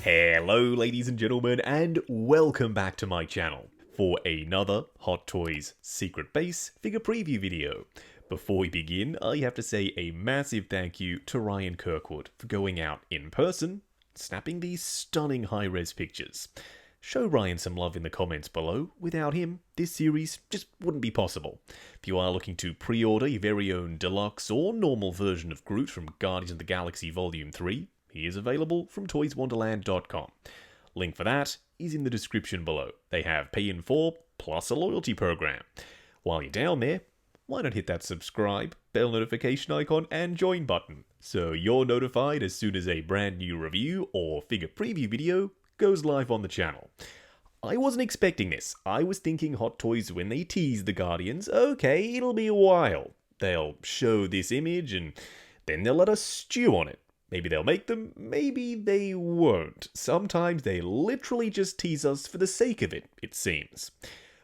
Hello ladies and gentlemen, and welcome back to my channel for another Hot Toys Secret Base figure preview video. Before we begin, I have to say a massive thank you to Ryan Kirkwood for going out in person, snapping these stunning high-res pictures. Show Ryan some love in the comments below. Without him, this series just wouldn't be possible. If you are looking to pre-order your very own deluxe or normal version of Groot from Guardians of the Galaxy Vol.3, he is available from toyswonderland.com. Link for that is in the description below. They have pay in 4 plus a loyalty program. While you're down there, why not hit that subscribe, bell notification icon, and join button so you're notified as soon as a brand new review or figure preview video goes live on the channel. I wasn't expecting this. I was thinking Hot Toys, when they tease the Guardians, okay, it'll be a while. They'll show this image and then they'll let us stew on it. Maybe they'll make them, maybe they won't. Sometimes they literally just tease us for the sake of it, it seems.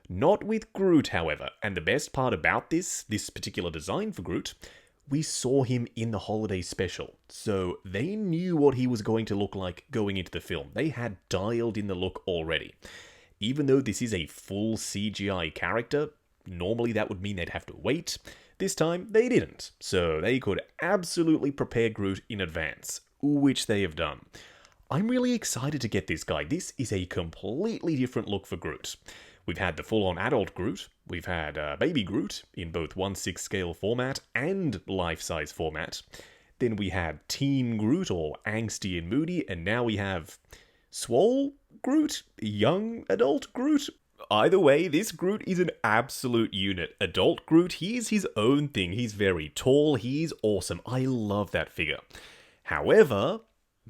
Not with Groot, however, and the best part about this particular design for Groot, we saw him in the holiday special, so they knew what he was going to look like going into the film. They had dialed in the look already. Even though this is a full CGI character, normally that would mean they'd have to wait. This time, they didn't, so they could absolutely prepare Groot in advance, which they have done. I'm really excited to get this guy. This is a completely different look for Groot. We've had the full-on adult Groot, we've had baby Groot in both 1/6 scale format and life-size format. Then we had teen Groot, or angsty and moody, and now we have swole Groot, young adult Groot. Either way, this Groot is an absolute unit. Adult Groot, he's his own thing. He's very tall, he's awesome. I love that figure. However,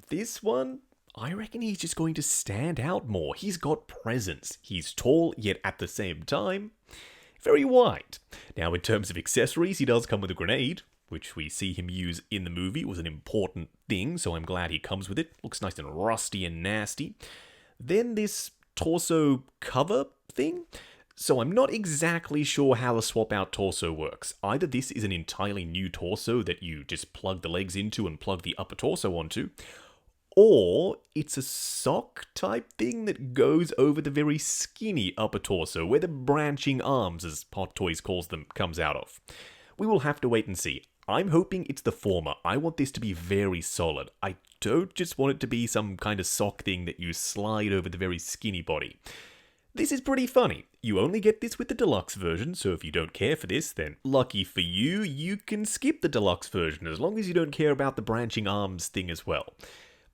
this one, I reckon he's just going to stand out more. He's got presence. He's tall, yet at the same time, very wide. Now, in terms of accessories, he does come with a grenade, which we see him use in the movie. It was an important thing, so I'm glad he comes with it. Looks nice and rusty and nasty. Then this torso cover thing. So I'm not exactly sure how the swap out torso works. Either this is an entirely new torso that you just plug the legs into and plug the upper torso onto, or it's a sock type thing that goes over the very skinny upper torso where the branching arms, as Hot Toys calls them, comes out of. We will have to wait and see. I'm hoping it's the former. I want this to be very solid. I don't just want it to be some kind of sock thing that you slide over the very skinny body. This is pretty funny. You only get this with the deluxe version, so if you don't care for this, then lucky for you, you can skip the deluxe version as long as you don't care about the branching arms thing as well.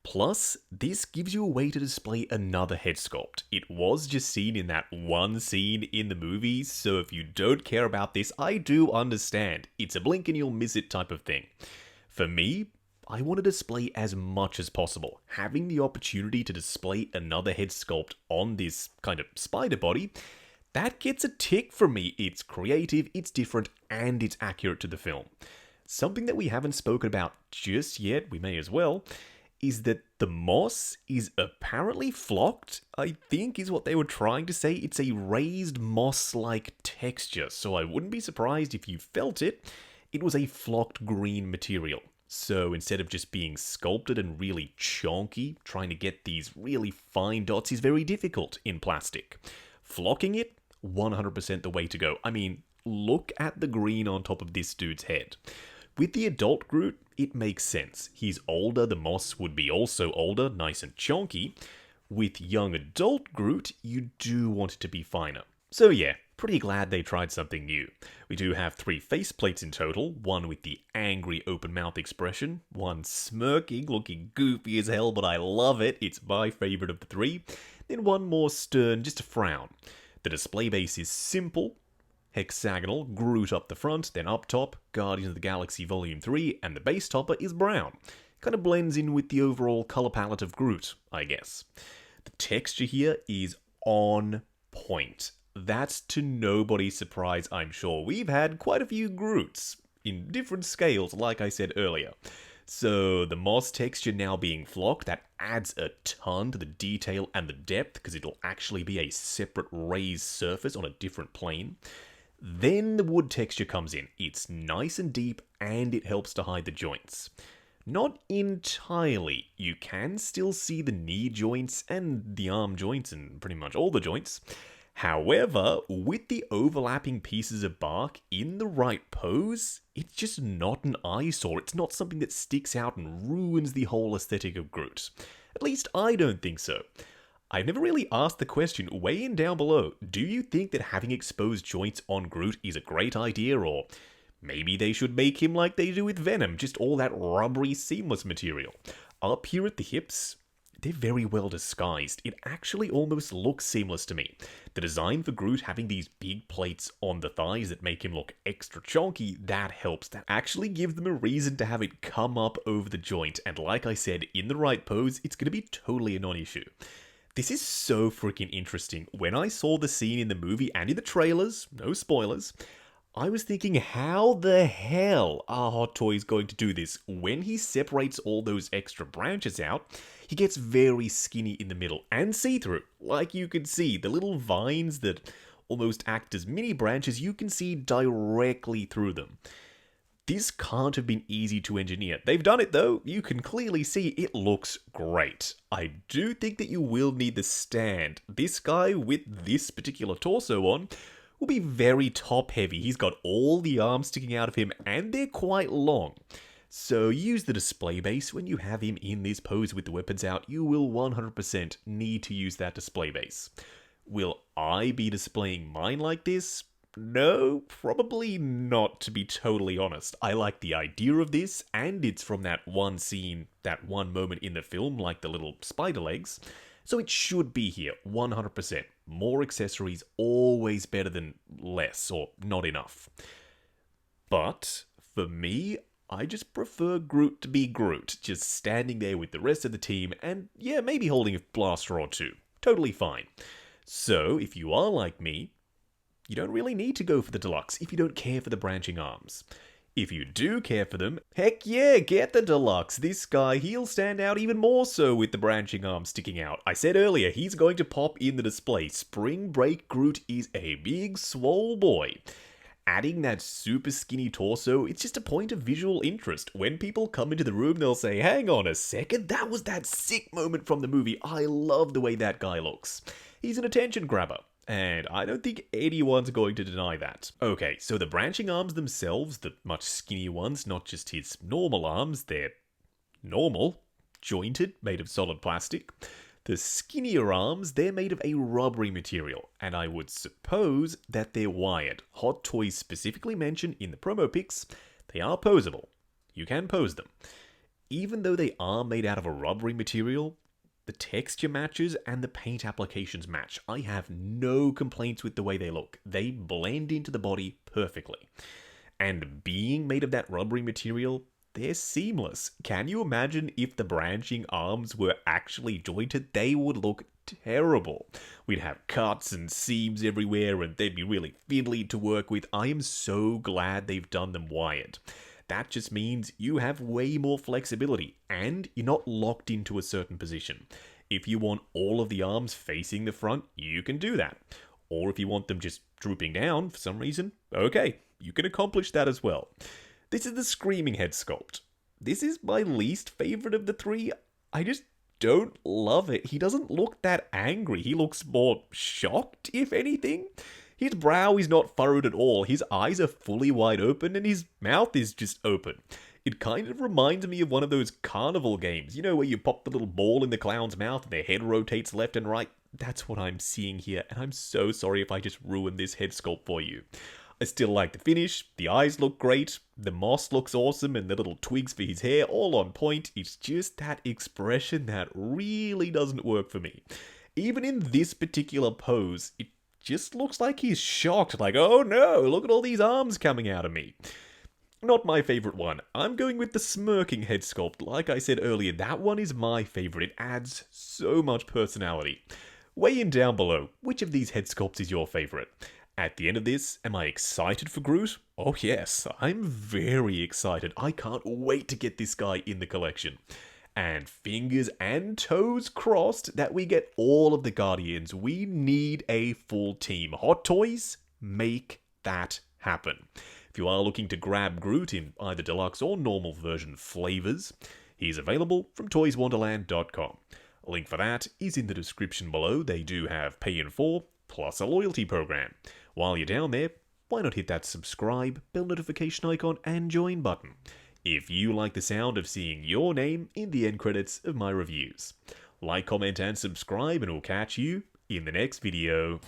Plus, this gives you a way to display another head sculpt. It was just seen in that one scene in the movie, so if you don't care about this, I do understand. It's a blink and you'll miss it type of thing. For me, I want to display as much as possible. Having the opportunity to display another head sculpt on this kind of spider body, that gets a tick from me. It's creative, it's different, and it's accurate to the film. Something that we haven't spoken about just yet, we may as well, is that the moss is apparently flocked, I think is what they were trying to say. It's a raised moss-like texture, so I wouldn't be surprised if you felt it. It was a flocked green material. So instead of just being sculpted and really chonky, trying to get these really fine dots is very difficult in plastic. Flocking it, 100% the way to go. I mean, look at the green on top of this dude's head. With the adult Groot, it makes sense. He's older, the moss would be also older, nice and chonky. With young adult Groot, you do want it to be finer. So yeah, pretty glad they tried something new. We do have 3 faceplates in total, one with the angry open mouth expression, one smirking, looking goofy as hell, but I love it, it's my favourite of the 3, then one more stern, just a frown. The display base is simple, hexagonal, Groot up the front, then up top, Guardians of the Galaxy Volume 3, and the base topper is brown. Kind of blends in with the overall colour palette of Groot, I guess. The texture here is on point. That's to nobody's surprise, I'm sure. We've had quite a few Groots in different scales, like I said earlier. So the moss texture now being flocked, that adds a ton to the detail and the depth, because it'll actually be a separate raised surface on a different plane. Then the wood texture comes in. It's nice and deep, and it helps to hide the joints. Not entirely. You can still see the knee joints and the arm joints and pretty much all the joints. However, with the overlapping pieces of bark in the right pose, it's just not an eyesore. It's not something that sticks out and ruins the whole aesthetic of Groot. At least I don't think so. I've never really asked the question. Weigh in down below. Do you think that having exposed joints on Groot is a great idea, or maybe they should make him like they do with Venom, just all that rubbery, seamless material? Up here at the hips, they're very well disguised. It actually almost looks seamless to me. The design for Groot having these big plates on the thighs that make him look extra chunky, that helps. That actually gives them a reason to have it come up over the joint, and like I said, in the right pose, it's going to be totally a non-issue. This is so freaking interesting. When I saw the scene in the movie and in the trailers, no spoilers, I was thinking, how the hell are Hot Toys going to do this? When he separates all those extra branches out, he gets very skinny in the middle and see-through. Like you can see, the little vines that almost act as mini branches, you can see directly through them. This can't have been easy to engineer. They've done it though. You can clearly see it looks great. I do think that you will need the stand. This guy with this particular torso on will be very top heavy. He's got all the arms sticking out of him and they're quite long. So use the display base when you have him in this pose with the weapons out. You will 100% need to use that display base. Will I be displaying mine like this? No, probably not, to be totally honest. I like the idea of this, and it's from that one scene, that one moment in the film, like the little spider legs. So it should be here, 100%. More accessories, always better than less, or not enough. But, for me, I just prefer Groot to be Groot, just standing there with the rest of the team, and yeah, maybe holding a blaster or two. Totally fine. So, if you are like me, you don't really need to go for the Deluxe if you don't care for the branching arms. If you do care for them, heck yeah, get the Deluxe. This guy, he'll stand out even more so with the branching arms sticking out. I said earlier, he's going to pop in the display. Spring Break Groot is a big, swole boy. Adding that super skinny torso, it's just a point of visual interest. When people come into the room, they'll say, hang on a second, that was that sick moment from the movie. I love the way that guy looks. He's an attention grabber. And I don't think anyone's going to deny that. Okay, so the branching arms themselves, the much skinnier ones, not just his normal arms, they're normal, jointed, made of solid plastic. The skinnier arms, they're made of a rubbery material, and I would suppose that they're wired. Hot Toys specifically mention in the promo pics, they are posable. You can pose them. Even though they are made out of a rubbery material, the texture matches and the paint applications match. I have no complaints with the way they look. They blend into the body perfectly. And being made of that rubbery material, they're seamless. Can you imagine if the branching arms were actually jointed? They would look terrible. We'd have cuts and seams everywhere and they'd be really fiddly to work with. I am so glad they've done them wired. That just means you have way more flexibility and you're not locked into a certain position. If you want all of the arms facing the front, you can do that. Or if you want them just drooping down for some reason, okay, you can accomplish that as well. This is the Screaming Head sculpt. This is my least favorite of the three. I just don't love it. He doesn't look that angry. He looks more shocked, if anything. His brow is not furrowed at all, his eyes are fully wide open, and his mouth is just open. It kind of reminds me of one of those carnival games, you know, where you pop the little ball in the clown's mouth and their head rotates left and right. That's what I'm seeing here, and I'm so sorry if I just ruined this head sculpt for you. I still like the finish, the eyes look great, the moss looks awesome, and the little twigs for his hair, all on point. It's just that expression that really doesn't work for me. Even in this particular pose, it just looks like he's shocked, like, oh no, look at all these arms coming out of me. Not my favorite one. I'm going with the smirking head sculpt. Like I said earlier, that one is my favorite. It adds so much personality. Weigh in down below. Which of these head sculpts is your favorite? At the end of this, am I excited for Groot? Oh yes, I'm very excited. I can't wait to get this guy in the collection. And fingers and toes crossed that we get all of the Guardians. We need a full team. Hot Toys, make that happen. If you are looking to grab Groot in either deluxe or normal version flavors, he's available from toyswonderland.com. A link for that is in the description below. They do have pay in 4 plus a loyalty program. While you're down there, why not hit that subscribe, bell notification icon, and join button if you like the sound of seeing your name in the end credits of my reviews. Like, comment, and subscribe, and we'll catch you in the next video.